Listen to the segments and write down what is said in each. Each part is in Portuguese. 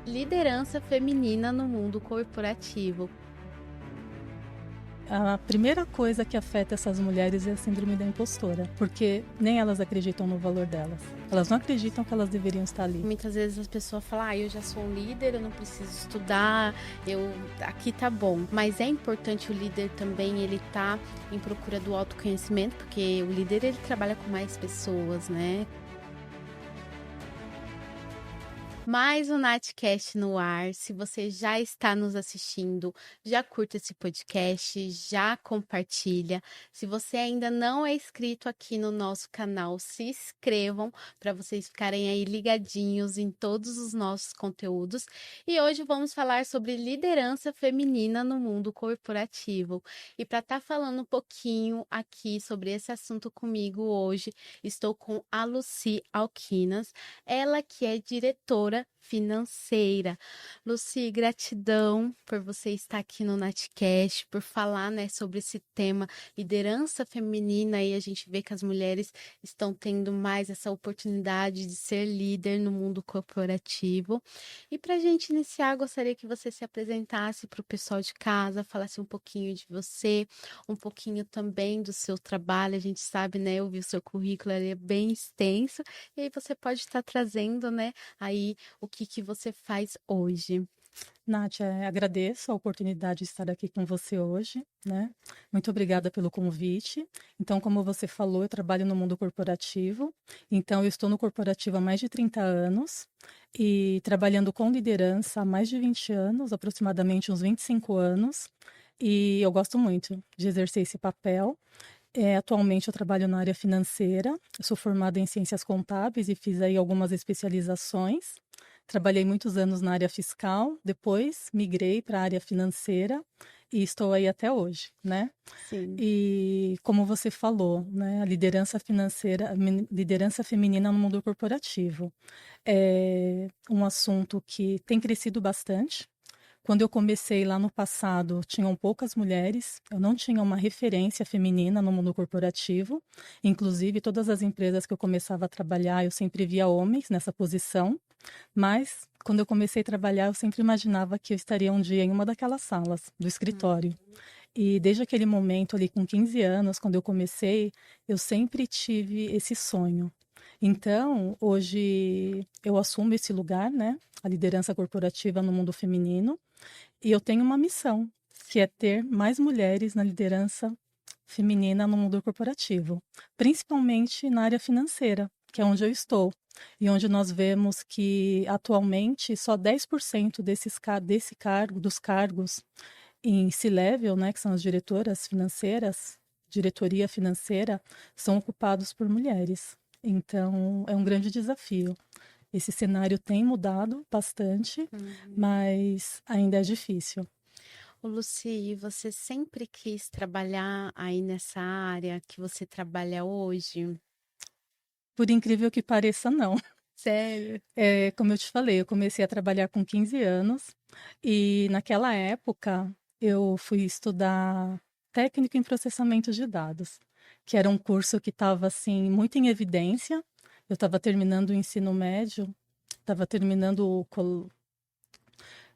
Liderança feminina no mundo corporativo. A primeira coisa que afeta essas mulheres é a síndrome da impostora, porque nem elas acreditam no valor delas. Elas não acreditam que elas deveriam estar ali. Muitas vezes as pessoas falam, eu já sou um líder, eu não preciso estudar, aqui tá bom. Mas é importante o líder também, ele tá em procura do autoconhecimento, porque o líder, ele trabalha com mais pessoas, né? Mais um Natcast no ar. Se você já está nos assistindo, já curta esse podcast, já compartilha. Se você ainda não é inscrito aqui no nosso canal, se inscrevam para vocês ficarem aí ligadinhos em todos os nossos conteúdos. E hoje vamos falar sobre liderança feminina no mundo corporativo. E para estar falando um pouquinho aqui sobre esse assunto comigo hoje, estou com a Lucy Alquinas, ela que é diretora financeira. Lucy, gratidão por você estar aqui no Natcast, por falar, né, sobre esse tema liderança feminina, e a gente vê que as mulheres estão tendo mais essa oportunidade de ser líder no mundo corporativo. E para a gente iniciar, gostaria que você se apresentasse para o pessoal de casa, falasse um pouquinho de você, um pouquinho também do seu trabalho. A gente sabe, né, eu vi o seu currículo, ele é bem extenso, e aí você pode estar trazendo, né, aí o que você faz hoje. Nath, agradeço a oportunidade de estar aqui com você hoje, né? Muito obrigada pelo convite. Então, como você falou, eu trabalho no mundo corporativo. Então, eu estou no corporativo há mais de 30 anos e trabalhando com liderança há mais de 20 anos, aproximadamente uns 25 anos. E eu gosto muito de exercer esse papel. Atualmente eu trabalho na área financeira, eu sou formada em ciências contábeis e fiz aí algumas especializações. Trabalhei muitos anos na área fiscal, depois migrei para a área financeira e estou aí até hoje, né? Sim. E como você falou, né, a liderança financeira, liderança feminina no mundo corporativo é um assunto que tem crescido bastante. Quando eu comecei lá no passado, tinham poucas mulheres, eu não tinha uma referência feminina no mundo corporativo. Inclusive, todas as empresas que eu começava a trabalhar, eu sempre via homens nessa posição. Mas, quando eu comecei a trabalhar, eu sempre imaginava que eu estaria um dia em uma daquelas salas do escritório. E desde aquele momento, ali com 15 anos, quando eu comecei, eu sempre tive esse sonho. Então, hoje eu assumo esse lugar, né? A liderança corporativa no mundo feminino. E eu tenho uma missão, que é ter mais mulheres na liderança feminina no mundo corporativo, principalmente na área financeira, que é onde eu estou. E onde nós vemos que atualmente só 10% dos cargos em C-level, né, que são as diretoras financeiras, diretoria financeira, são ocupados por mulheres. Então, é um grande desafio. Esse cenário tem mudado bastante, mas ainda é difícil. Ô, Lucy, você sempre quis trabalhar aí nessa área que você trabalha hoje? Por incrível que pareça, não. Sério? Como eu te falei, eu comecei a trabalhar com 15 anos e naquela época eu fui estudar técnico em processamento de dados, que era um curso que estava assim muito em evidência. Eu estava terminando o ensino médio, estava terminando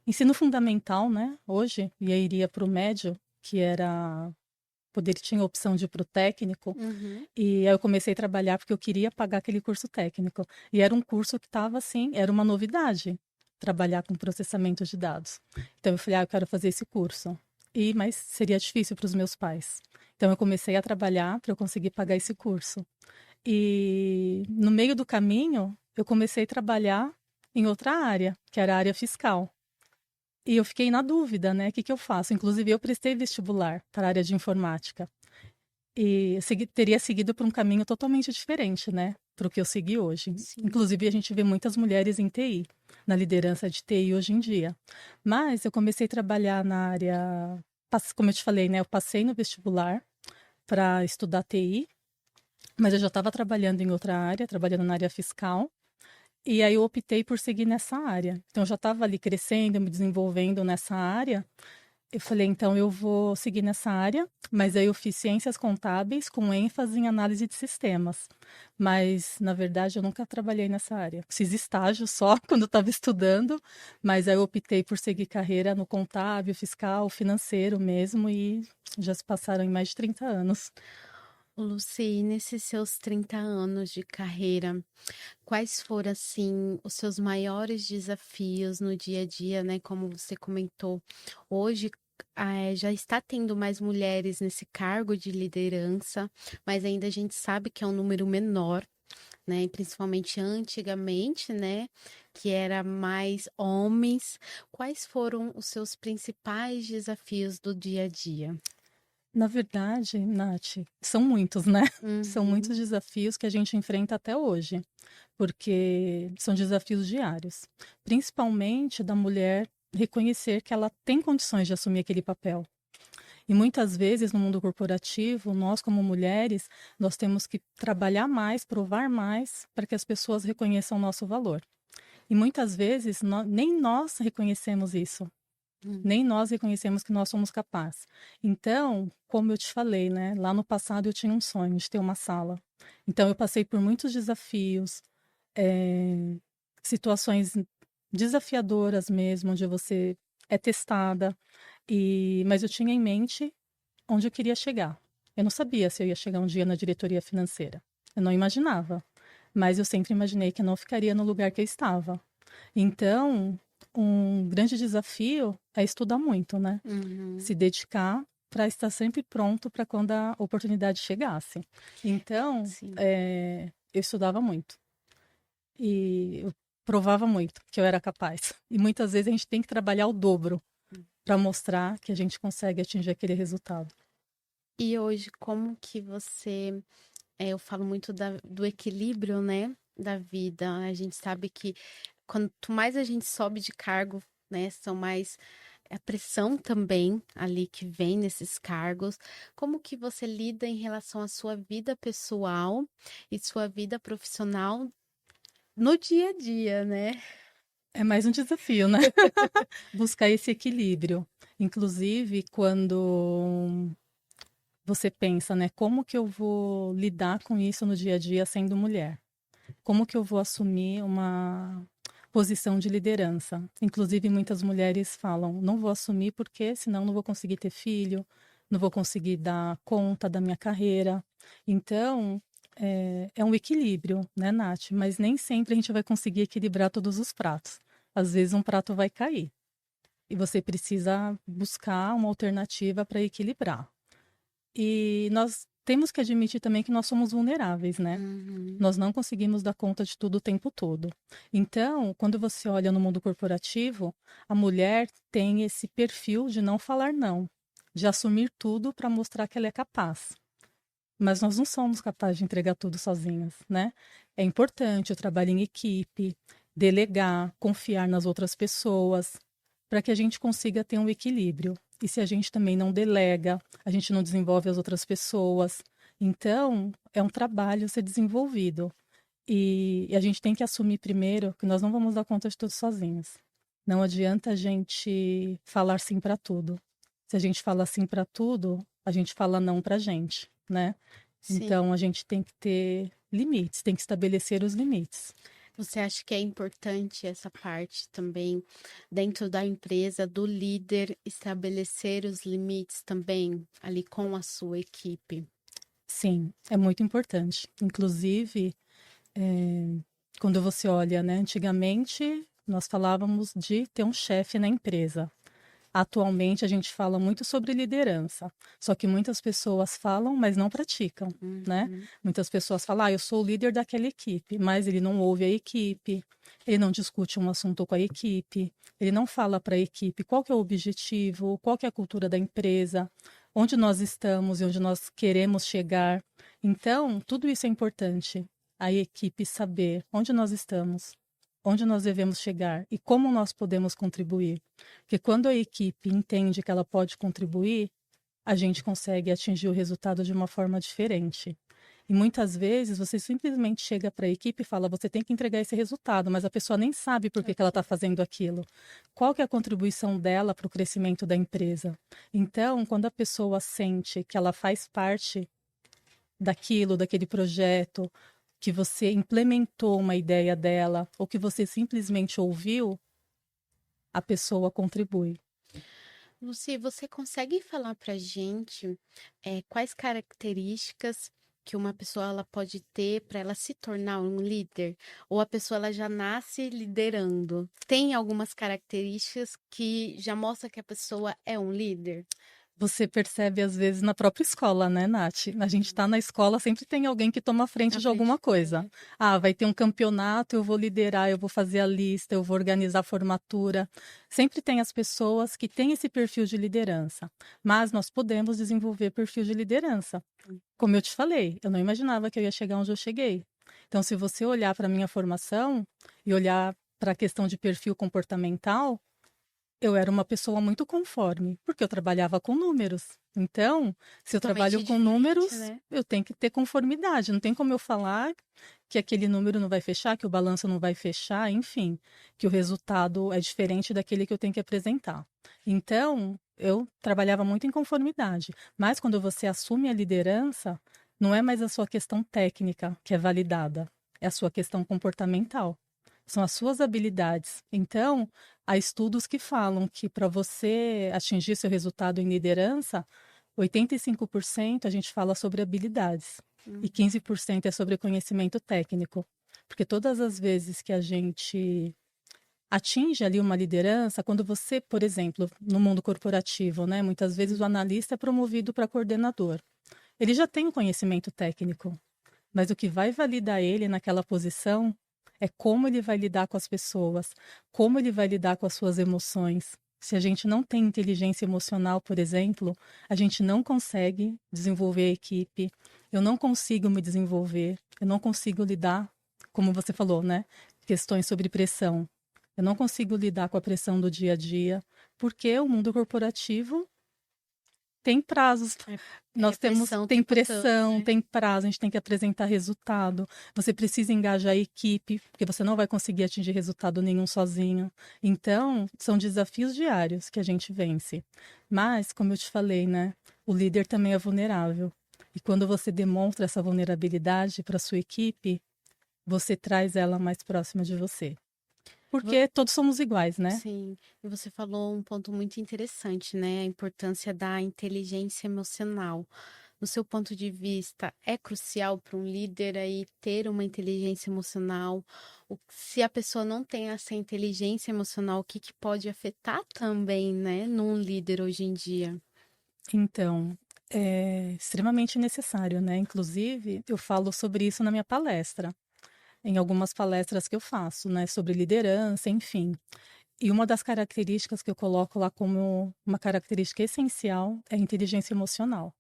ensino fundamental, né? Hoje, e aí iria para o médio, que era tinha a opção de ir para o técnico. Uhum. E aí eu comecei a trabalhar porque eu queria pagar aquele curso técnico. E era um curso que estava assim, era uma novidade, trabalhar com processamento de dados. Então eu falei, eu quero fazer esse curso. Mas seria difícil para os meus pais. Então eu comecei a trabalhar para eu conseguir pagar esse curso. E no meio do caminho, eu comecei a trabalhar em outra área, que era a área fiscal. E eu fiquei na dúvida, né? O que que eu faço? Inclusive, eu prestei vestibular para a área de informática. E eu teria seguido por um caminho totalmente diferente, né? Para o que eu segui hoje. Sim. Inclusive, a gente vê muitas mulheres em TI, na liderança de TI hoje em dia. Mas eu comecei a trabalhar na área, como eu te falei, né? Eu passei no vestibular para estudar TI, mas eu já estava trabalhando em outra área, trabalhando na área fiscal. E aí eu optei por seguir nessa área. Então eu já estava ali crescendo, me desenvolvendo nessa área. Eu falei, então eu vou seguir nessa área, mas aí eu fiz ciências contábeis com ênfase em análise de sistemas. Mas, na verdade, eu nunca trabalhei nessa área. Fiz estágio só quando eu estava estudando, mas aí eu optei por seguir carreira no contábil, fiscal, financeiro mesmo, e já se passaram em mais de 30 anos. Luci, nesses seus 30 anos de carreira, quais foram, assim, os seus maiores desafios no dia a dia, né? Como você comentou, hoje já está tendo mais mulheres nesse cargo de liderança, mas ainda a gente sabe que é um número menor, né? E principalmente antigamente, né? Que era mais homens. Quais foram os seus principais desafios do dia a dia? Na verdade, Nath, são muitos, né? São Uhum, muitos desafios que a gente enfrenta até hoje, porque são desafios diários, principalmente da mulher reconhecer que ela tem condições de assumir aquele papel. E muitas vezes no mundo corporativo, nós como mulheres, nós temos que trabalhar mais, provar mais para que as pessoas reconheçam o nosso valor. E muitas vezes nem nós reconhecemos isso. uhum, Nem nós reconhecemos que nós somos capazes. Então, como eu te falei, né, lá no passado eu tinha um sonho de ter uma sala. Então, eu passei por muitos desafios, eh, situações desafiadoras mesmo, onde você é testada. Mas eu tinha em mente onde eu queria chegar. Eu não sabia se eu ia chegar um dia na diretoria financeira. Eu não imaginava. Mas eu sempre imaginei que eu não ficaria no lugar que eu estava. Então, um grande desafio é estudar muito, né? uhum. Se dedicar para estar sempre pronto para quando a oportunidade chegasse. Então, Sim. eu estudava muito e eu provava muito que eu era capaz. E muitas vezes a gente tem que trabalhar o dobro para mostrar que a gente consegue atingir aquele resultado. E hoje, como que você, eu falo muito do equilíbrio, né, da vida. A gente sabe que quanto mais a gente sobe de cargo, né, são mais a pressão também ali que vem nesses cargos. Como que você lida em relação à sua vida pessoal e sua vida profissional no dia a dia, né? É mais um desafio, né? Buscar esse equilíbrio. Inclusive, quando você pensa, né, como que eu vou lidar com isso no dia a dia sendo mulher? Como que eu vou assumir uma posição de liderança? Inclusive, muitas mulheres falam: não vou assumir porque senão não vou conseguir ter filho, não vou conseguir dar conta da minha carreira. Então, é um equilíbrio, né, Nath? Mas nem sempre a gente vai conseguir equilibrar todos os pratos. Às vezes, um prato vai cair e você precisa buscar uma alternativa para equilibrar. E nós temos que admitir também que nós somos vulneráveis, né? Uhum, Nós não conseguimos dar conta de tudo o tempo todo. Então, quando você olha no mundo corporativo, a mulher tem esse perfil de não falar não, de assumir tudo para mostrar que ela é capaz. Mas nós não somos capazes de entregar tudo sozinhas, né? É importante o trabalho em equipe, delegar, confiar nas outras pessoas, para que a gente consiga ter um equilíbrio. E se a gente também não delega, a gente não desenvolve as outras pessoas. Então, é um trabalho a ser desenvolvido. E a gente tem que assumir primeiro que nós não vamos dar conta de tudo sozinhos. Não adianta a gente falar sim para tudo. Se a gente fala sim para tudo, a gente fala não para a gente, né? sim. Então a gente tem que ter limites, tem que estabelecer os limites. Você acha que é importante essa parte também dentro da empresa, do líder estabelecer os limites também ali com a sua equipe? Sim, é muito importante. Inclusive, quando você olha, né, antigamente nós falávamos de ter um chefe na empresa. Atualmente a gente fala muito sobre liderança, só que muitas pessoas falam, mas não praticam, né? Uhum, Muitas pessoas falam, eu sou o líder daquela equipe, mas ele não ouve a equipe, ele não discute um assunto com a equipe, ele não fala para a equipe qual que é o objetivo, qual que é a cultura da empresa, onde nós estamos e onde nós queremos chegar. Então, tudo isso é importante, a equipe saber onde nós estamos, onde nós devemos chegar e como nós podemos contribuir. Porque quando a equipe entende que ela pode contribuir, a gente consegue atingir o resultado de uma forma diferente. E muitas vezes você simplesmente chega para a equipe e fala: você tem que entregar esse resultado, mas a pessoa nem sabe por que ela está Ok. fazendo aquilo. Qual que é a contribuição dela para o crescimento da empresa? Então, quando a pessoa sente que ela faz parte daquilo, daquele projeto, que você implementou uma ideia dela, ou que você simplesmente ouviu, a pessoa contribui. Luci, você consegue falar para gente quais características que uma pessoa ela pode ter para ela se tornar um líder? Ou a pessoa ela já nasce liderando? Tem algumas características que já mostra que a pessoa é um líder? Você percebe às vezes na própria escola, né, Nath? A gente está na escola, sempre tem alguém que toma a frente À de frente alguma de coisa. tudo. Ah, vai ter um campeonato, eu vou liderar, eu vou fazer a lista, eu vou organizar a formatura. Sempre tem as pessoas que têm esse perfil de liderança, mas nós podemos desenvolver perfil de liderança. Como eu te falei, eu não imaginava que eu ia chegar onde eu cheguei. Então, se você olhar para a minha formação e olhar para a questão de perfil comportamental, eu era uma pessoa muito conforme, porque eu trabalhava com números. Então, se eu trabalho Totalmente com diferente, números, né? eu tenho que ter conformidade. Não tem como eu falar que aquele número não vai fechar, que o balanço não vai fechar, enfim, que o resultado é diferente daquele que eu tenho que apresentar. Então, eu trabalhava muito em conformidade. Mas quando você assume a liderança, não é mais a sua questão técnica que é validada, é a sua questão comportamental. São as suas habilidades. Então, há estudos que falam que para você atingir seu resultado em liderança, 85% a gente fala sobre habilidades e Hum. 15% é sobre conhecimento técnico. Porque todas as vezes que a gente atinge ali uma liderança, quando você, por exemplo, no mundo corporativo, né, muitas vezes o analista é promovido para coordenador. Ele já tem o conhecimento técnico, mas o que vai validar ele naquela posição é como ele vai lidar com as pessoas, como ele vai lidar com as suas emoções. Se a gente não tem inteligência emocional, por exemplo, a gente não consegue desenvolver a equipe, eu não consigo me desenvolver, eu não consigo lidar, como você falou, né? Questões sobre pressão. Eu não consigo lidar com a pressão do dia a dia, porque o mundo corporativo tem prazos. É, é Nós temos, pressão o tem tempo todo, pressão, né? tem prazo, a gente tem que apresentar resultado. Você precisa engajar a equipe, porque você não vai conseguir atingir resultado nenhum sozinho. Então, são desafios diários que a gente vence. Mas, como eu te falei, né, o líder também é vulnerável. E quando você demonstra essa vulnerabilidade para sua equipe, você traz ela mais próxima de você. Vo- Porque todos somos iguais, né? Sim, e você falou um ponto muito interessante, né? A importância da inteligência emocional. No seu ponto de vista, é crucial para um líder aí ter uma inteligência emocional? Se a pessoa não tem essa inteligência emocional, o que que pode afetar também, né, num líder hoje em dia? Então, é extremamente necessário, né? Inclusive, eu falo sobre isso na minha palestra, em algumas palestras que eu faço, né? Sobre liderança, enfim. E uma das características que eu coloco lá como uma característica essencial é a inteligência emocional.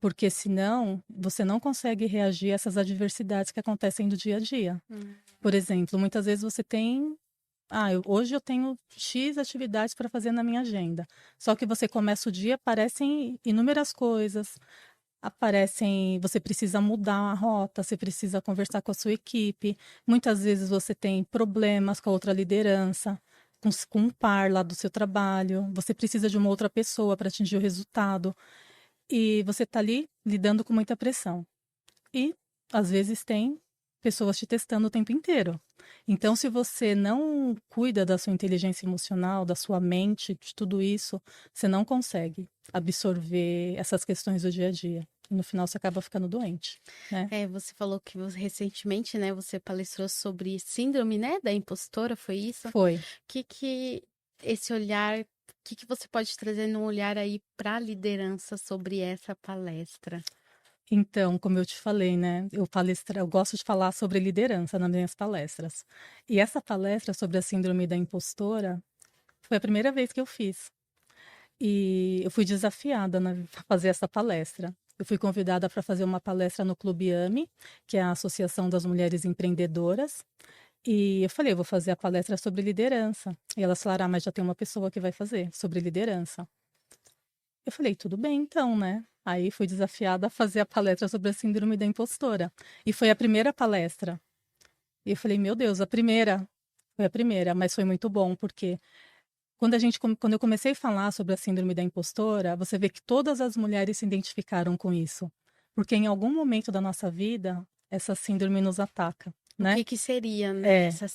Porque senão você não consegue reagir a essas adversidades que acontecem do dia a dia. Hum. Por exemplo, muitas vezes você tem. Ah, hoje eu tenho X atividades para fazer na minha agenda. Só que você começa o dia, aparecem inúmeras coisas, aparecem, você precisa mudar a rota, você precisa conversar com a sua equipe. Muitas vezes você tem problemas com a outra liderança, com um par lá do seu trabalho. Você precisa de uma outra pessoa para atingir o resultado. E você está ali lidando com muita pressão. E às vezes tem pessoas te testando o tempo inteiro. Então, se você não cuida da sua inteligência emocional, da sua mente, de tudo isso, você não consegue absorver essas questões do dia a dia. E no final você acaba ficando doente, né? É, você falou que recentemente, né, você palestrou sobre síndrome, né, da impostora, foi isso? Foi. Que esse olhar, que você pode trazer num olhar aí para a liderança sobre essa palestra? Então, como eu te falei, né, eu gosto de falar sobre liderança nas minhas palestras. E essa palestra sobre a síndrome da impostora foi a primeira vez que eu fiz. E eu fui desafiada a fazer essa palestra. Eu fui convidada para fazer uma palestra no Clube AME, que é a Associação das Mulheres Empreendedoras. E eu falei, eu vou fazer a palestra sobre liderança. E elas falaram, mas já tem uma pessoa que vai fazer sobre liderança. Eu falei, tudo bem então, né? Aí fui desafiada a fazer a palestra sobre a síndrome da impostora. E foi a primeira palestra. E eu falei, meu Deus, a primeira. Foi a primeira, mas foi muito bom, porque quando eu comecei a falar sobre a síndrome da impostora, você vê que todas as mulheres se identificaram com isso. Porque em algum momento da nossa vida, essa síndrome nos ataca, O né? que seria, né, É, essa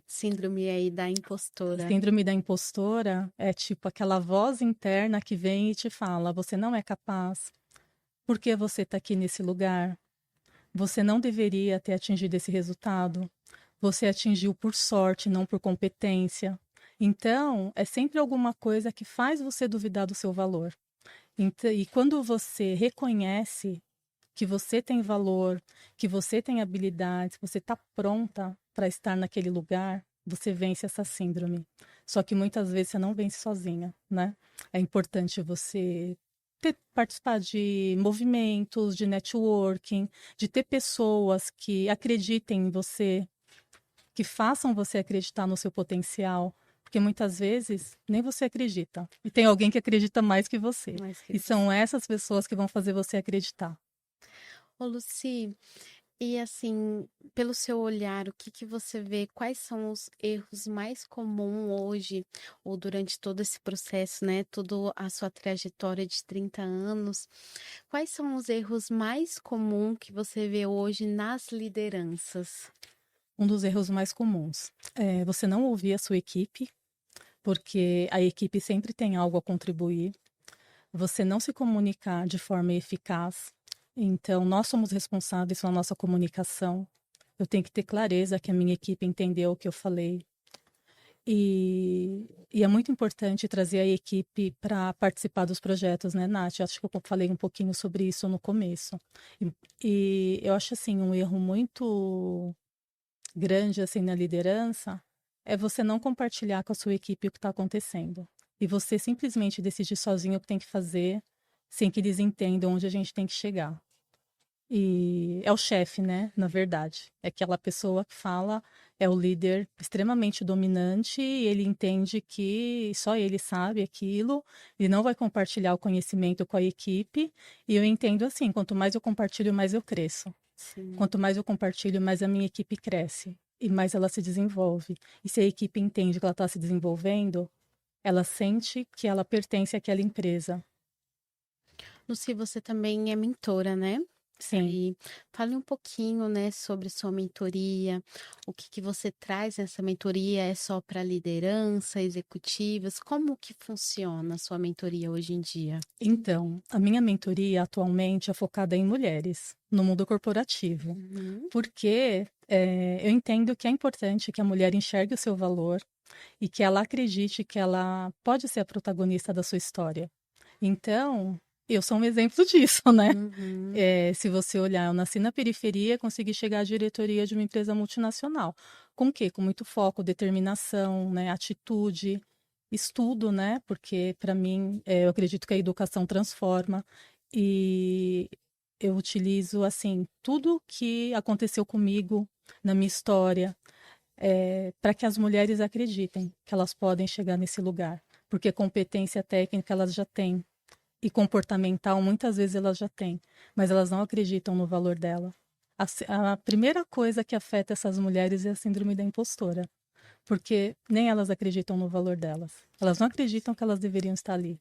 síndrome aí da a impostora? síndrome da impostora é tipo aquela voz interna que vem e te fala: você não é capaz, por que você está aqui nesse lugar? Você não deveria ter atingido esse resultado. Você atingiu por sorte, não por competência. Então, é sempre alguma coisa que faz você duvidar do seu valor. E quando você reconhece que você tem valor, que você tem habilidades, você está pronta para estar naquele lugar, você vence essa síndrome. Só que muitas vezes você não vence sozinha, né? É importante você participar de movimentos, de networking, de ter pessoas que acreditem em você, que façam você acreditar no seu potencial. Porque muitas vezes nem você acredita. E tem alguém que acredita mais que você. Mais que E são você. essas pessoas que vão fazer você acreditar. Ô, Luci, e assim, pelo seu olhar, o que que você vê? Quais são os erros mais comuns hoje, ou durante todo esse processo, né? Toda a sua trajetória de 30 anos. Quais são os erros mais comuns que você vê hoje nas lideranças? Um dos erros mais comuns é você não ouvir a sua equipe, porque a equipe sempre tem algo a contribuir. Você não se comunicar de forma eficaz. Então, nós somos responsáveis pela nossa comunicação. Eu tenho que ter clareza que a minha equipe entendeu o que eu falei. E é muito importante trazer a equipe para participar dos projetos, né, Nath? Acho que eu falei um pouquinho sobre isso no começo. E, e eu acho, assim, um erro muito grande assim na liderança é você não compartilhar com a sua equipe o que está acontecendo. E você simplesmente decidir sozinho o que tem que fazer, sem que eles entendam onde a gente tem que chegar. E é o chefe, né? Na verdade. É aquela pessoa que fala, é o líder extremamente dominante e ele entende que só ele sabe aquilo, ele não vai compartilhar o conhecimento com a equipe. E eu entendo assim: quanto mais eu compartilho, mais eu cresço. Sim. Quanto mais eu compartilho, mais a minha equipe cresce e mais ela se desenvolve. E se a equipe entende que ela está se desenvolvendo, ela sente que ela pertence àquela empresa. Luci, você também é mentora, né? Sim. E fale um pouquinho, né, sobre sua mentoria, o que que você traz nessa mentoria, é só para liderança, executivos, como que funciona a sua mentoria hoje em dia? Então, a minha mentoria atualmente é focada em mulheres no mundo corporativo, Uhum, porque eu entendo que é importante que a mulher enxergue o seu valor e que ela acredite que ela pode ser a protagonista da sua história. Então, eu sou um exemplo disso, né? uhum, Se você olhar, eu nasci na periferia, consegui chegar à diretoria de uma empresa multinacional. Com o quê? Com muito foco, determinação, né, atitude, estudo, né? Porque, para mim, eu acredito que a educação transforma. E eu utilizo, assim, tudo que aconteceu comigo na minha história, para que as mulheres acreditem que elas podem chegar nesse lugar. Porque competência técnica elas já têm e comportamental, muitas vezes elas já têm, mas elas não acreditam no valor dela. A primeira coisa que afeta essas mulheres é a síndrome da impostora, porque nem elas acreditam no valor delas. Elas não acreditam que elas deveriam estar ali.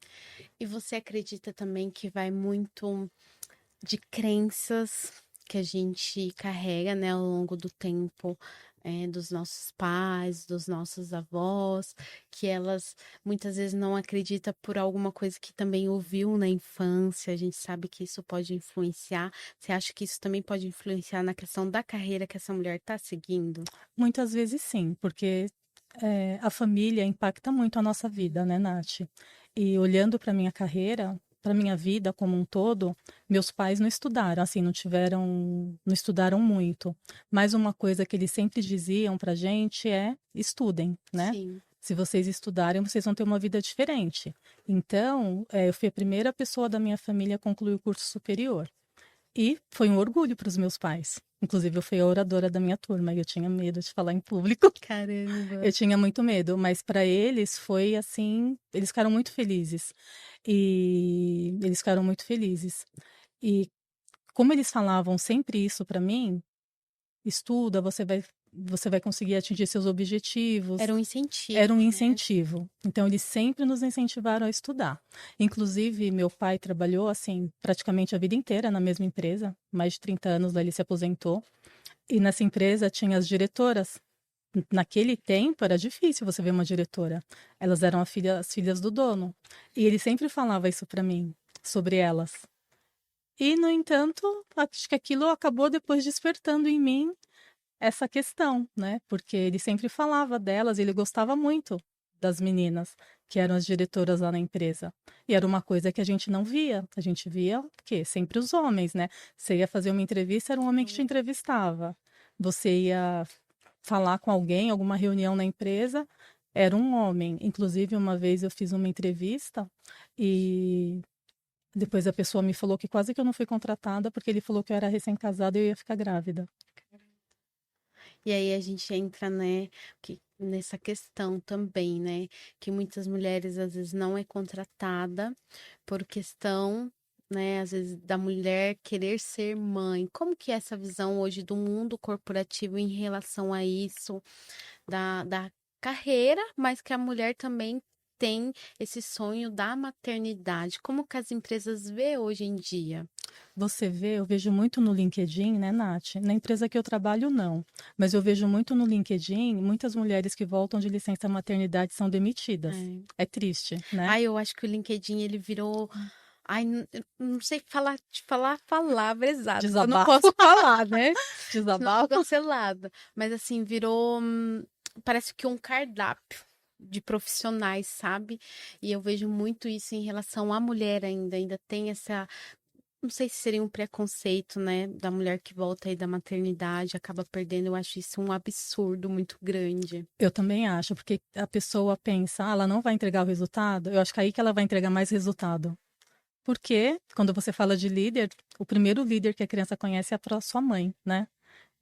E você acredita também que vai muito de crenças que a gente carrega, né, ao longo do tempo, dos nossos pais, dos nossos avós, que elas muitas vezes não acreditam por alguma coisa que também ouviu na infância. A gente sabe que isso pode influenciar. Você acha que isso também pode influenciar na questão da carreira que essa mulher está seguindo? Muitas vezes sim, porque a família impacta muito a nossa vida, né, Nath? E olhando para minha carreira, para minha vida como um todo, meus pais não estudaram, assim, não estudaram muito. Mas uma coisa que eles sempre diziam para gente é: estudem, né? Sim, Se vocês estudarem, vocês vão ter uma vida diferente. Então, eu fui a primeira pessoa da minha família a concluir o curso superior. E foi um orgulho para os meus pais. Inclusive, eu fui a oradora da minha turma e eu tinha medo de falar em público. caramba. Eu tinha muito medo, mas para eles foi assim, eles ficaram muito felizes. E eles ficaram muito felizes. E como eles falavam sempre isso para mim, estuda, você vai conseguir atingir seus objetivos. Era um incentivo, Era um né? incentivo. Então, eles sempre nos incentivaram a estudar. Inclusive, meu pai trabalhou, assim, praticamente a vida inteira na mesma empresa. Mais de 30 anos lá ele se aposentou. E nessa empresa tinha as diretoras. Naquele tempo era difícil você ver uma diretora. Elas eram as filhas do dono. E ele sempre falava isso para mim, sobre elas. E, no entanto, acho que aquilo acabou depois despertando em mim essa questão, né? Porque ele sempre falava delas, ele gostava muito das meninas que eram as diretoras lá na empresa. E era uma coisa que a gente não via. A gente via o quê? Sempre os homens, né? Você ia fazer uma entrevista, era um homem que te entrevistava. Você ia falar com alguém, alguma reunião na empresa, era um homem. Inclusive, uma vez eu fiz uma entrevista e depois a pessoa me falou que quase que eu não fui contratada porque ele falou que eu era recém-casada e eu ia ficar grávida. E aí a gente entra, né, nessa questão também, né, que muitas mulheres às vezes não é contratada por questão, né, às vezes da mulher querer ser mãe. Como que é essa visão hoje do mundo corporativo em relação a isso, da carreira, mas que a mulher também tem esse sonho da maternidade? Como que as empresas vê hoje em dia? Você vê, eu vejo muito no LinkedIn, né, Nath? Na empresa que eu trabalho, não. Mas eu vejo muito no LinkedIn, muitas mulheres que voltam de licença maternidade são demitidas. É. É triste, né? Ai, eu acho que o LinkedIn ele virou. Ai, eu não sei falar, te falar a palavra exata, que eu não Desabafo. posso falar, né? Senão eu sou Desabafo. cancelada. Mas assim, virou, parece que um cardápio de profissionais, sabe? E eu vejo muito isso em relação à mulher ainda. Ainda tem essa, não sei se seria um preconceito, né? Da mulher que volta aí da maternidade, acaba perdendo. Eu acho isso um absurdo muito grande. Eu também acho, porque a pessoa pensa, ah, ela não vai entregar o resultado. Eu acho que é aí que ela vai entregar mais resultado. Porque quando você fala de líder, o primeiro líder que a criança conhece é a sua mãe, né?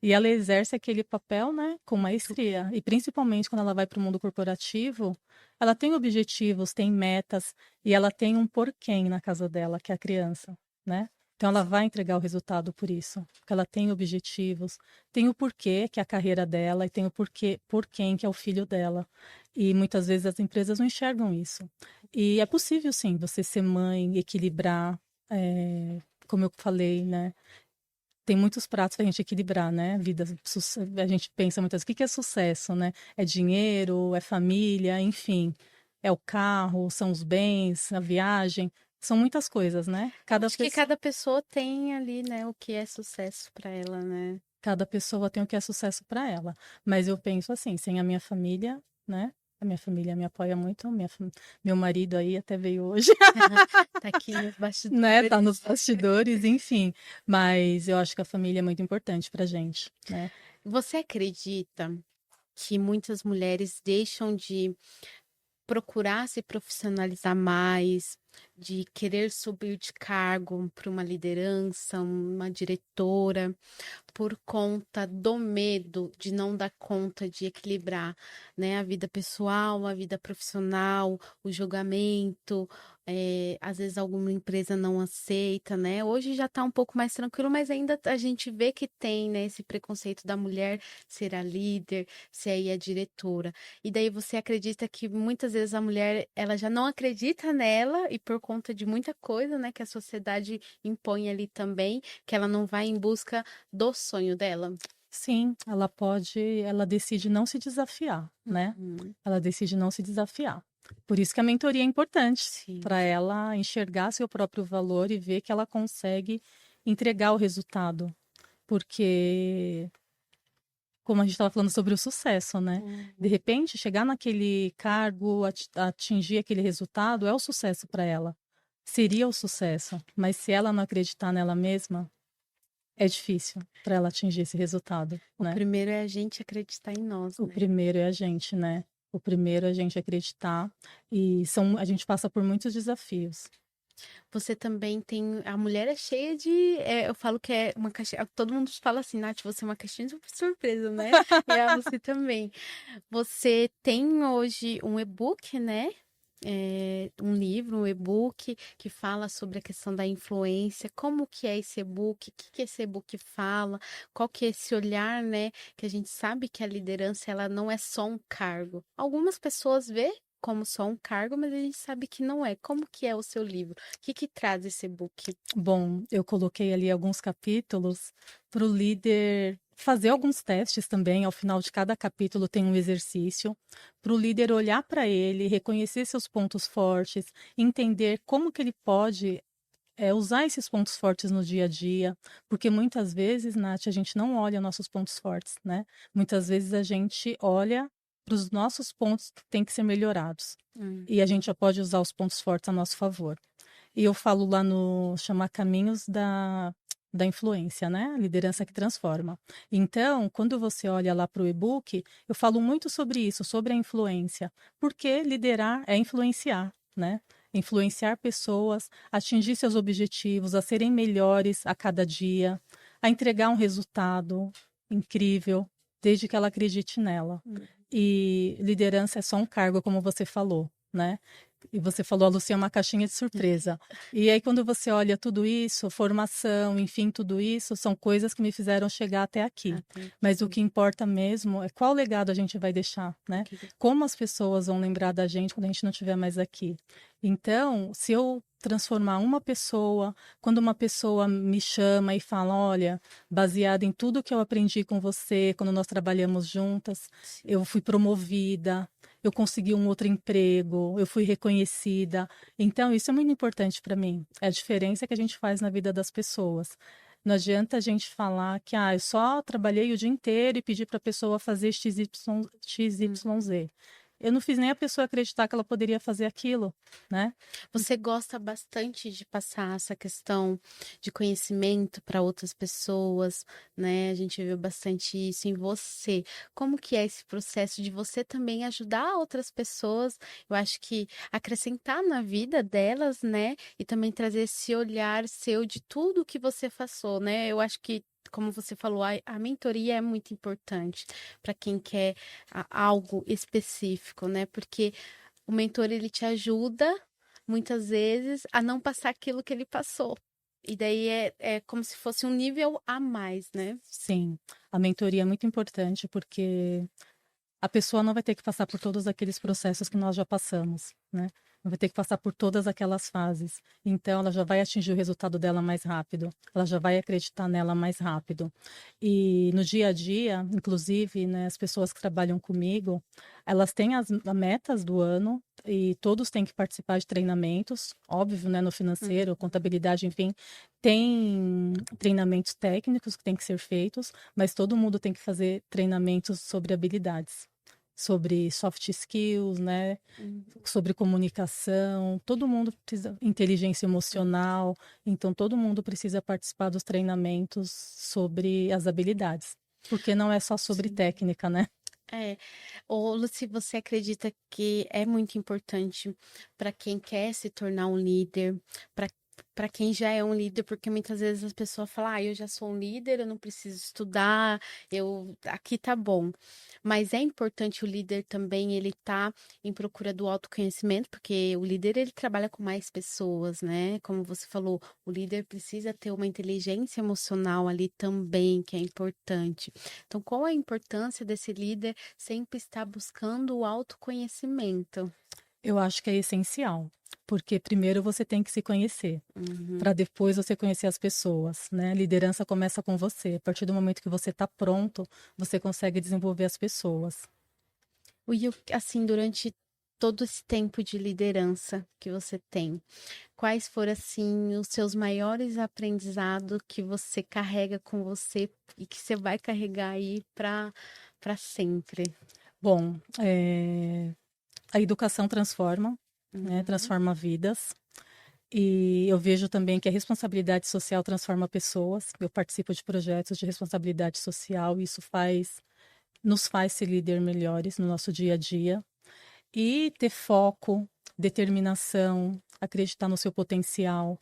E ela exerce aquele papel, né, com maestria. E principalmente quando ela vai para o mundo corporativo, ela tem objetivos, tem metas e ela tem um porquê na casa dela, que é a criança, né? Então ela vai entregar o resultado por isso, porque ela tem objetivos, tem o porquê, que é a carreira dela, e tem o porquê, por quem, que é o filho dela. E muitas vezes as empresas não enxergam isso. E é possível, sim, você ser mãe, equilibrar, como eu falei, né? Tem muitos pratos para a gente equilibrar, né? A gente pensa muitas vezes, o que que é sucesso, né? É dinheiro, é família, enfim. É o carro, são os bens, a viagem. São muitas coisas, né? Acho que cada pessoa tem ali, né, o que é sucesso para ela, né? Cada pessoa tem o que é sucesso para ela. Mas eu penso assim, sem a minha família, né? A minha família me apoia muito, meu marido aí até veio hoje, Tá aqui nos né? Tá nos bastidores. bastidores, enfim. Mas eu acho que a família é muito importante pra gente, né? Você acredita que muitas mulheres deixam de procurar se profissionalizar mais, de querer subir de cargo para uma liderança, uma diretora, por conta do medo de não dar conta de equilibrar, né, a vida pessoal, a vida profissional, o julgamento, às vezes alguma empresa não aceita, né? Hoje já está um pouco mais tranquilo, mas ainda a gente vê que tem, né, esse preconceito da mulher ser a líder, ser aí a diretora. E daí você acredita que muitas vezes a mulher, ela já não acredita nela e por conta de muita coisa, né, que a sociedade impõe ali também, que ela não vai em busca do sonho dela? Sim, ela decide não se desafiar, né? Uhum, Ela decide não se desafiar. Por isso que a mentoria é importante, sim. para ela enxergar seu próprio valor e ver que ela consegue entregar o resultado. Porque, como a gente estava falando sobre o sucesso, né? De Uhum. repente, chegar naquele cargo, atingir aquele resultado, é o sucesso para ela. Seria o sucesso. Mas se ela não acreditar nela mesma, é difícil para ela atingir esse resultado, O né? primeiro é a gente acreditar em nós, O né? primeiro é a gente, né? O primeiro é a gente acreditar e a gente passa por muitos desafios. Você também tem. A mulher é cheia de. Eu falo que é uma caixinha. Todo mundo fala assim, Nath, você é uma caixinha de surpresa, né? E você também. Você tem hoje um e-book, né? um livro, um e-book que fala sobre a questão da influência, como que é esse e-book, o que que esse e-book fala, qual que é esse olhar, né? Que a gente sabe que a liderança ela não é só um cargo. Algumas pessoas vê como só um cargo, mas a gente sabe que não é. Como que é o seu livro? O que que traz esse e-book? Bom, eu coloquei ali alguns capítulos para o líder fazer alguns testes também. Ao final de cada capítulo tem um exercício para o líder olhar para ele, reconhecer seus pontos fortes, entender como que ele pode usar esses pontos fortes no dia a dia, porque muitas vezes, Nath, a gente não olha nossos pontos fortes, né? Muitas vezes a gente olha para os nossos pontos que têm que ser melhorados. E a gente já pode usar os pontos fortes a nosso favor. E eu falo lá no chamar Caminhos da Influência, né? Liderança que transforma. Então, quando você olha lá para o e-book, eu falo muito sobre isso, sobre a influência. Porque liderar é influenciar, né? Influenciar pessoas, atingir seus objetivos, a serem melhores a cada dia, a entregar um resultado incrível, desde que ela acredite nela. Hum. E liderança é só um cargo, como você falou, né? E você falou, a Lucia é uma caixinha de surpresa. E aí, quando você olha tudo isso, formação, enfim, tudo isso, são coisas que me fizeram chegar até aqui. Até Mas o aqui. que importa mesmo é qual legado a gente vai deixar, né? Como as pessoas vão lembrar da gente quando a gente não estiver mais aqui. Então, se eu transformar uma pessoa, quando uma pessoa me chama e fala, olha, baseado em tudo que eu aprendi com você, quando nós trabalhamos juntas, Sim. eu fui promovida, eu consegui um outro emprego, eu fui reconhecida. Então, isso é muito importante para mim. É a diferença que a gente faz na vida das pessoas. Não adianta a gente falar que eu só trabalhei o dia inteiro e pedi para a pessoa fazer XYZ. Eu não fiz nem a pessoa acreditar que ela poderia fazer aquilo, né? Você gosta bastante de passar essa questão de conhecimento para outras pessoas, né? A gente viu bastante isso em você. Como que é esse processo de você também ajudar outras pessoas? Eu acho que acrescentar na vida delas, né? E também trazer esse olhar seu de tudo que você passou, né? Eu acho que como você falou, a mentoria é muito importante para quem quer algo específico, né? Porque o mentor ele te ajuda muitas vezes a não passar aquilo que ele passou. E daí é como se fosse um nível a mais, né? Sim, a mentoria é muito importante porque a pessoa não vai ter que passar por todos aqueles processos que nós já passamos, né? Não vai ter que passar por todas aquelas fases. Então, ela já vai atingir o resultado dela mais rápido. Ela já vai acreditar nela mais rápido. E no dia a dia, inclusive, né, as pessoas que trabalham comigo, elas têm as metas do ano e todos têm que participar de treinamentos, óbvio, né, no financeiro, contabilidade, enfim, tem treinamentos técnicos que têm que ser feitos, mas todo mundo tem que fazer treinamentos sobre habilidades, sobre soft skills, né? Sobre comunicação, todo mundo precisa, inteligência emocional, então todo mundo precisa participar dos treinamentos sobre as habilidades, porque não é só sobre Sim. técnica, né? É. Ô, Lucy, você acredita que é muito importante para quem quer se tornar um líder, para para quem já é um líder, porque muitas vezes as pessoas falam, eu já sou um líder, eu não preciso estudar, eu aqui tá bom. Mas é importante o líder também ele tá em procura do autoconhecimento, porque o líder ele trabalha com mais pessoas, né? Como você falou, o líder precisa ter uma inteligência emocional ali também, que é importante. Então, qual a importância desse líder sempre estar buscando o autoconhecimento? Eu acho que é essencial, porque primeiro você tem que se conhecer, para Uhum. depois você conhecer as pessoas, né? Liderança começa com você. A partir do momento que você está pronto, você consegue desenvolver as pessoas. E assim, durante todo esse tempo de liderança que você tem, quais foram, assim, os seus maiores aprendizados que você carrega com você e que você vai carregar aí para sempre? Bom, a educação transforma, né? Uhum. Transforma vidas. E eu vejo também que a responsabilidade social transforma pessoas. Eu participo de projetos de responsabilidade social e isso nos faz ser líder melhores no nosso dia a dia. E ter foco, determinação, acreditar no seu potencial,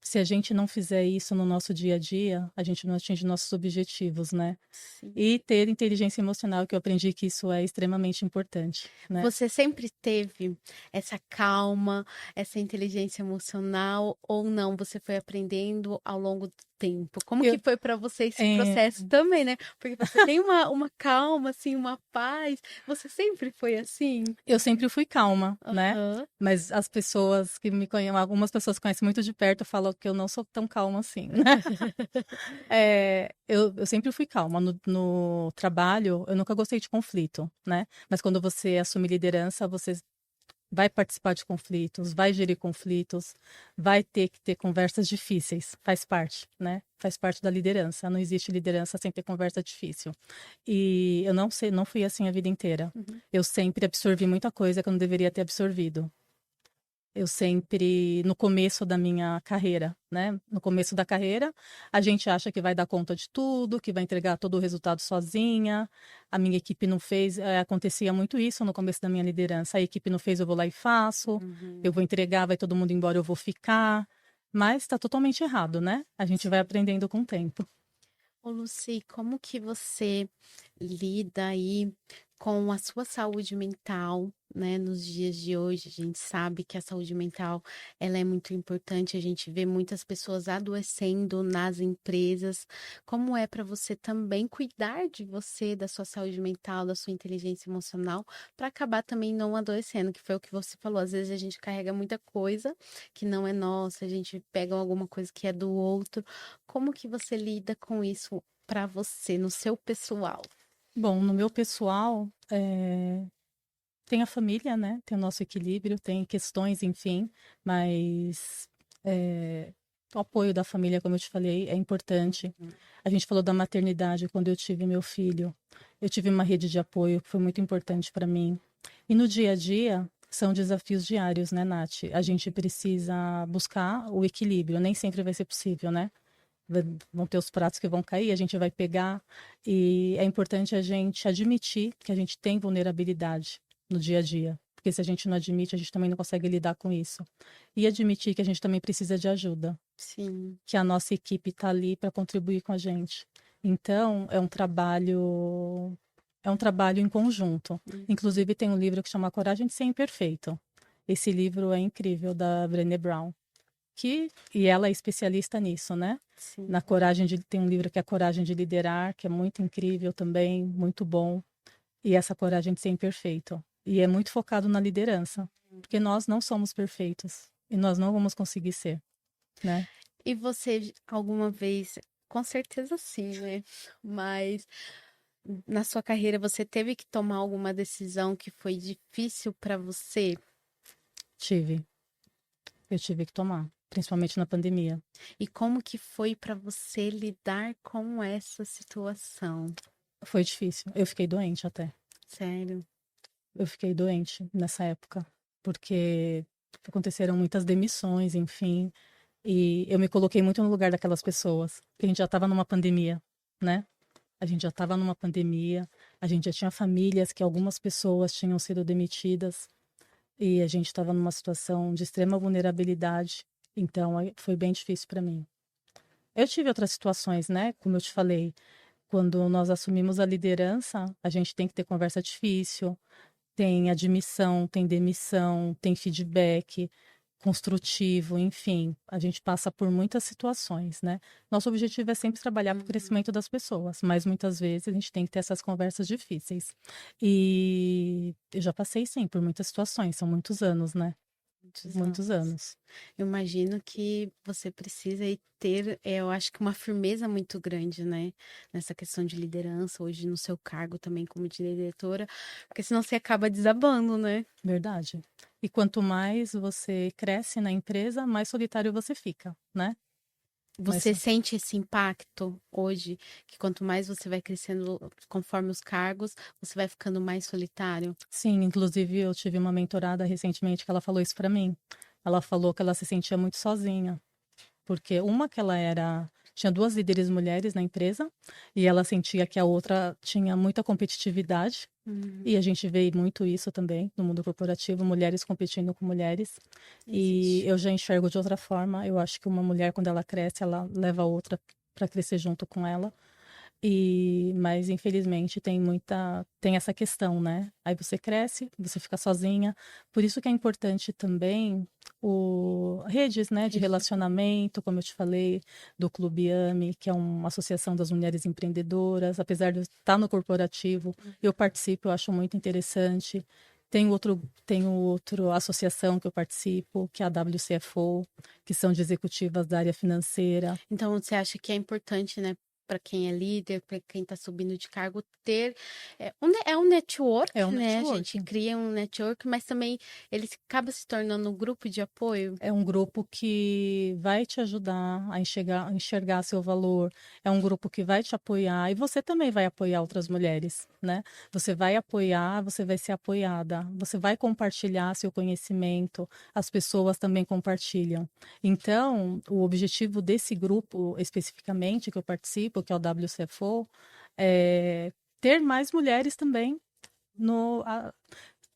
se a gente não fizer isso no nosso dia a dia, a gente não atinge nossos objetivos, né? Sim. E ter inteligência emocional, que eu aprendi que isso é extremamente importante, né? Você sempre teve essa calma, essa inteligência emocional ou não? Você foi aprendendo ao longo do tempo? Como que Eu, foi para você esse é, processo também, né? Porque você tem uma calma, assim, uma paz. Você sempre foi assim? eu sempre fui calma, né? Aham. Mas as pessoas que me conhecem, algumas pessoas que conhecem muito de perto falam que eu não sou tão calma assim, né? Eu sempre fui calma. No trabalho, eu nunca gostei de conflito, né? Mas quando você assume liderança, você vai participar de conflitos, vai gerir conflitos, vai ter que ter conversas difíceis, faz parte, né? Faz parte da liderança. Não existe liderança sem ter conversa difícil. E eu não sei, não fui assim a vida inteira. Uhum. Eu sempre absorvi muita coisa que eu não deveria ter absorvido. Eu sempre, no começo da minha carreira, né? No começo da carreira, a gente acha que vai dar conta de tudo, que vai entregar todo o resultado sozinha. A minha equipe não fez, acontecia muito isso no começo da minha liderança. A equipe não fez, eu vou lá e faço. Eu Uhum. vou entregar, vai todo mundo embora, eu vou ficar. Mas está totalmente errado, né? A gente vai aprendendo com o tempo. Ô, Lucy, como que você lida aí com a sua saúde mental, né? Nos dias de hoje, a gente sabe que a saúde mental, ela é muito importante. A gente vê muitas pessoas adoecendo nas empresas. Como é para você também cuidar de você, da sua saúde mental, da sua inteligência emocional, para acabar também não adoecendo, que foi o que você falou. Às vezes a gente carrega muita coisa que não é nossa, a gente pega alguma coisa que é do outro. Como que você lida com isso para você, no seu pessoal? Bom, no meu pessoal, tem a família, né? Tem o nosso equilíbrio, tem questões, enfim, mas o apoio da família, como eu te falei, é importante. Uhum. A gente falou da maternidade quando eu tive meu filho. Eu tive uma rede de apoio que foi muito importante para mim. E no dia a dia, são desafios diários, né, Nath? A gente precisa buscar o equilíbrio, nem sempre vai ser possível, né? Vão ter os pratos que vão cair, a gente vai pegar. E é importante a gente admitir que a gente tem vulnerabilidade no dia a dia. Porque se a gente não admite, a gente também não consegue lidar com isso. E admitir que a gente também precisa de ajuda, Sim. que a nossa equipe está ali para contribuir com a gente. Então, é um trabalho em conjunto. Uhum. Inclusive, tem um livro que chama Coragem de Ser Imperfeito. Esse livro é incrível, da Brené Brown. E ela é especialista nisso, né? Sim. Na coragem de. Tem um livro que é Coragem de Liderar, que é muito incrível também, muito bom. E essa coragem de ser imperfeito. E é muito focado na liderança, porque nós não somos perfeitos e nós não vamos conseguir ser, né? E você alguma vez, com certeza sim, né? Mas na sua carreira você teve que tomar alguma decisão que foi difícil para você? Tive, eu tive que tomar, principalmente na pandemia. E como que foi para você lidar com essa situação? Foi difícil. Eu fiquei doente até. Sério? Eu fiquei doente nessa época, porque aconteceram muitas demissões, enfim. E eu me coloquei muito no lugar daquelas pessoas, porque a gente já estava numa pandemia, né? A gente já estava numa pandemia, a gente já tinha famílias que algumas pessoas tinham sido demitidas e a gente estava numa situação de extrema vulnerabilidade. Então, foi bem difícil para mim. Eu tive outras situações, né? Como eu te falei, quando nós assumimos a liderança, a gente tem que ter conversa difícil, tem admissão, tem demissão, tem feedback construtivo, enfim, a gente passa por muitas situações, né? Nosso objetivo é sempre trabalhar para o Uhum. crescimento das pessoas, mas muitas vezes a gente tem que ter essas conversas difíceis. E eu já passei, sim, por muitas situações, são muitos anos, né? Muitos Muitos anos. anos. Eu imagino que você precisa aí ter, eu acho que uma firmeza muito grande, né? Nessa questão de liderança, hoje no seu cargo também como diretora, porque senão você acaba desabando, né? Verdade. E quanto mais você cresce na empresa, mais solitário você fica, né? Mas Você sente esse impacto hoje, que quanto mais você vai crescendo conforme os cargos, você vai ficando mais solitário? sim, inclusive eu tive uma mentorada recentemente que ela falou isso para mim. Ela falou que ela se sentia muito sozinha, porque uma que ela era Tinha 2 líderes mulheres na empresa, e ela sentia que a outra tinha muita competitividade, Uhum. e a gente vê muito isso também no mundo corporativo, mulheres competindo com mulheres. E Existe. eu já enxergo de outra forma. Eu acho que uma mulher, quando ela cresce, ela leva a outra para crescer junto com ela. Mas infelizmente tem essa questão, né? Aí você cresce, você fica sozinha. Por isso que é importante também o redes, né, de Rede de apoio. relacionamento, como eu te falei, do Clube AME, que é uma associação das mulheres empreendedoras. Apesar de eu estar no corporativo, eu participo, eu acho muito interessante. Tem outra associação que eu participo, que é a WCFO, que são de executivas da área financeira. Então, você acha que é importante, né, para quem é líder, para quem está subindo de cargo, ter é um É network, um né? A gente networking. cria um network, mas também ele acaba se tornando um grupo de apoio. É um grupo que vai te ajudar a enxergar seu valor. É um grupo que vai te apoiar e você também vai apoiar outras mulheres, né? Você vai apoiar, você vai ser apoiada. Você vai compartilhar seu conhecimento, as pessoas também compartilham. Então, o objetivo desse grupo especificamente que eu participo, que é o WCFO, é ter mais mulheres também no,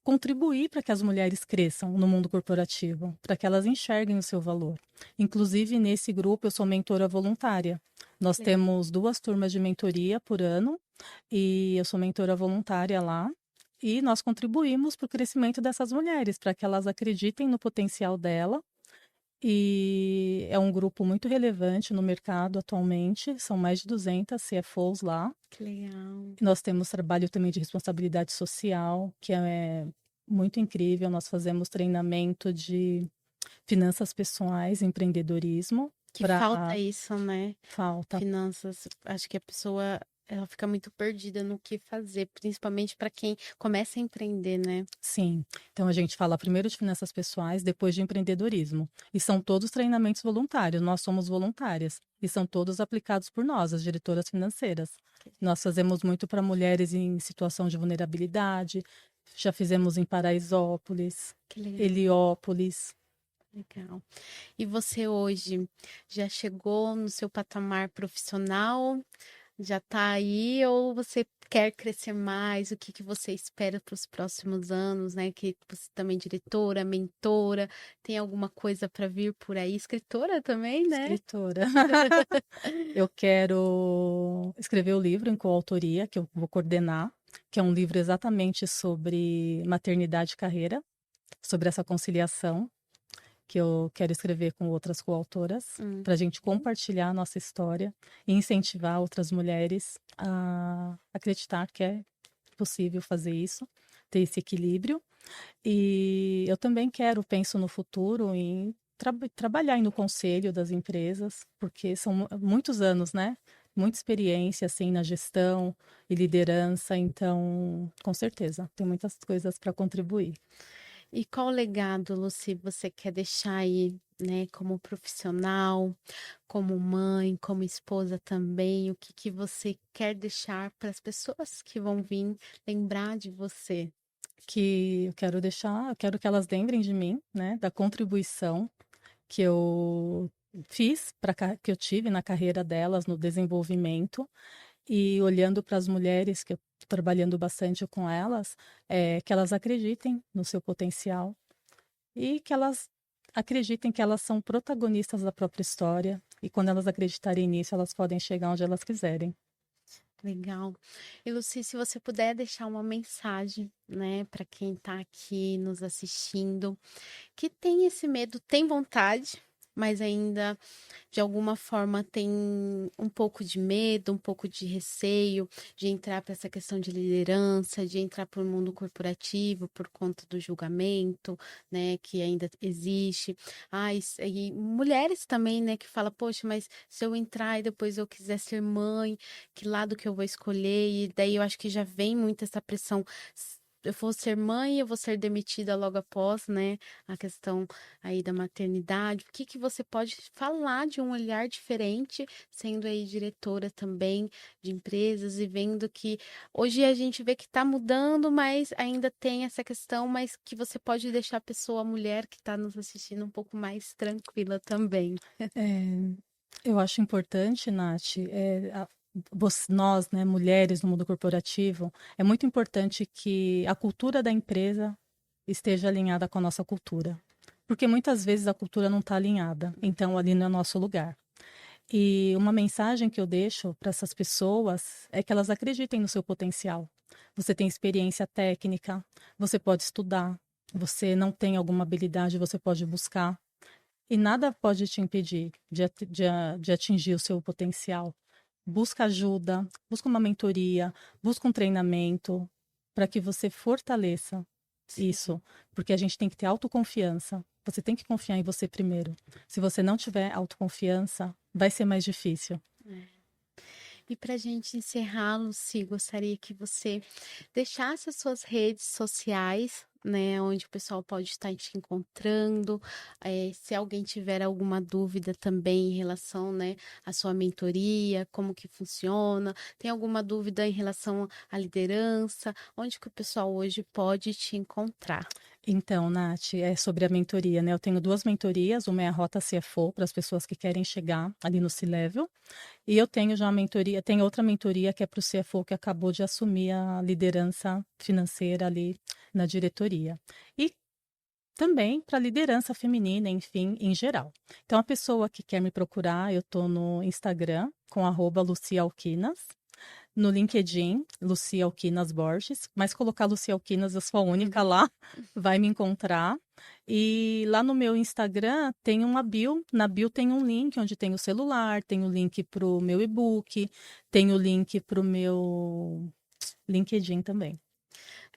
contribuir para que as mulheres cresçam no mundo corporativo, para que elas enxerguem o seu valor. Inclusive, nesse grupo, eu sou mentora voluntária. Nós Legal. temos 2 turmas de mentoria por ano e eu sou mentora voluntária lá. E nós contribuímos para o crescimento dessas mulheres, para que elas acreditem no potencial dela. E é um grupo muito relevante no mercado atualmente, são mais de 200 CFOs lá. Que legal. Nós temos trabalho também de responsabilidade social, que é muito incrível. Nós fazemos treinamento de finanças pessoais, empreendedorismo, Que para falta isso, né? falta. Finanças. Acho que a pessoa ela fica muito perdida no que fazer, principalmente para quem começa a empreender, né? Sim. Então a gente fala primeiro de finanças pessoais, depois de empreendedorismo. E são todos treinamentos voluntários. Nós somos voluntárias e são todos aplicados por nós, as diretoras financeiras. Nós fazemos muito para mulheres em situação de vulnerabilidade. Já fizemos em Paraisópolis, Que legal. Heliópolis. Legal. E você hoje já chegou no seu patamar profissional? Já está aí ou você quer crescer mais? O que que você espera para os próximos anos, né? Que você também é diretora, mentora, tem alguma coisa para vir por aí? Escritora também, né? Escritora. Eu quero escrever o livro em coautoria, que eu vou coordenar, que é um livro exatamente sobre maternidade e carreira, sobre essa conciliação, que eu quero escrever com outras coautoras, Hum. para a gente compartilhar a nossa história e incentivar outras mulheres a acreditar que é possível fazer isso, ter esse equilíbrio. E eu também penso no futuro em trabalhar aí no conselho das empresas, porque são muitos anos, né? Muita experiência assim na gestão e liderança, então, com certeza, tem muitas coisas para contribuir. E qual legado, Lucy, você quer deixar aí, né, como profissional, como mãe, como esposa também? O que que você quer deixar para as pessoas que vão vir lembrar de você? Que eu quero que elas lembrem de mim, né, da contribuição que eu fiz que eu tive na carreira delas, no desenvolvimento. E olhando para as mulheres, que eu tô trabalhando bastante com elas, que elas acreditem no seu potencial e que elas acreditem que elas são protagonistas da própria história. E quando elas acreditarem nisso, elas podem chegar onde elas quiserem. Legal. E Lucy, se você puder deixar uma mensagem, né, para quem está aqui nos assistindo, que tem esse medo, tem vontade, mas ainda de alguma forma tem um pouco de medo, um pouco de receio de entrar para essa questão de liderança, de entrar para o mundo corporativo por conta do julgamento, né, que ainda existe. Ah, e mulheres também, né, que fala, poxa, mas se eu entrar e depois eu quiser ser mãe, que lado que eu vou escolher? E daí eu acho que já vem muito essa pressão. Eu vou ser mãe, eu vou ser demitida logo após, né? A questão aí da maternidade. O que que você pode falar de um olhar diferente, sendo aí diretora também de empresas e vendo que hoje a gente vê que está mudando, mas ainda tem essa questão, mas que você pode deixar a pessoa, a mulher que está nos assistindo, um pouco mais tranquila também. Eu acho importante, Nath, nós, né, mulheres no mundo corporativo, é muito importante que a cultura da empresa esteja alinhada com a nossa cultura. Porque muitas vezes a cultura não está alinhada, então ali não é nosso lugar. E uma mensagem que eu deixo para essas pessoas é que elas acreditem no seu potencial. Você tem experiência técnica, você pode estudar, você não tem alguma habilidade, você pode buscar. E nada pode te impedir de atingir o seu potencial. Busca ajuda, busca uma mentoria, busca um treinamento para que você fortaleça Sim. isso, porque a gente tem que ter autoconfiança. Você tem que confiar em você primeiro. Se você não tiver autoconfiança, vai ser mais difícil. E para a gente encerrar, Lucy, gostaria que você deixasse as suas redes sociais, né, onde o pessoal pode estar te encontrando. Se alguém tiver alguma dúvida também em relação, né, à sua mentoria, como que funciona, tem alguma dúvida em relação à liderança, onde que o pessoal hoje pode te encontrar? Então, Nath, é sobre a mentoria, né? Eu tenho duas mentorias, uma é a Rota CFO, para as pessoas que querem chegar ali no C-Level, e eu tenho já uma mentoria, tem outra mentoria que é para o CFO que acabou de assumir a liderança financeira ali na diretoria. E também para liderança feminina, enfim, em geral. Então, a pessoa que quer me procurar, eu estou no Instagram com @lucialquinas, no LinkedIn, Lucia Alquinas Borges, mas colocar Lucia Alquinas, eu sou a única Uhum. lá, vai me encontrar. E lá no meu Instagram tem uma bio, na bio tem um link onde tem o celular, tem o link para o meu e-book, tem o link para o meu LinkedIn também.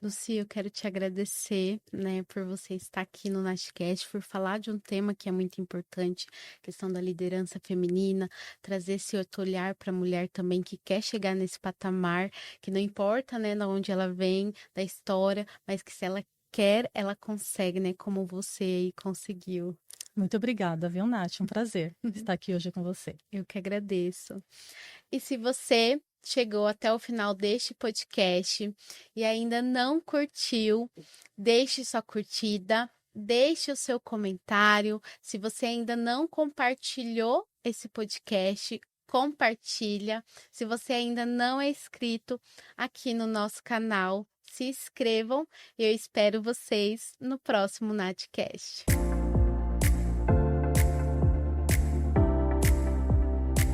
Lucy, eu quero te agradecer, né, por você estar aqui no Nashcast, por falar de um tema que é muito importante, questão da liderança feminina, trazer esse outro olhar para a mulher também que quer chegar nesse patamar, que não importa, né, de onde ela vem, da história, mas que se ela quer, ela consegue, né, como você aí conseguiu. Muito obrigada, viu, Nath? Um prazer estar aqui hoje com você. Eu que agradeço. E se você chegou até o final deste podcast e ainda não curtiu, deixe sua curtida, deixe o seu comentário. Se você ainda não compartilhou esse podcast, compartilha. Se você ainda não é inscrito aqui no nosso canal, se inscrevam. Eu espero vocês no próximo Natcast.